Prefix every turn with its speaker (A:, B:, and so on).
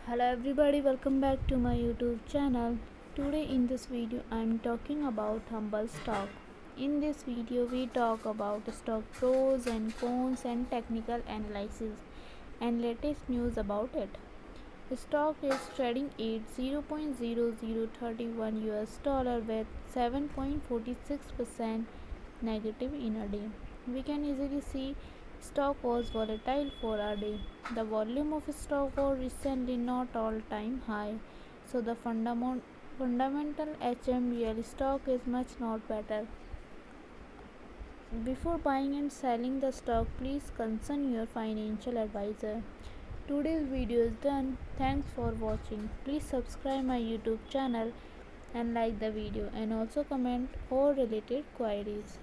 A: Hello everybody, welcome back to my YouTube channel. Today in this video I am talking about Humbl stock. In this video we talk about stock pros and cons and technical analysis and latest news about it. The stock is trading at 0.0031 US dollar with 7.46% negative in a day. We can easily see stock was volatile for a day. The volume of stock was recently not all-time high, so the fundamental HMBL stock is much not better. Before buying and selling the stock, please consult your financial advisor. Today's video is done. Thanks for watching. Please subscribe my YouTube channel and like the video and also comment all related queries.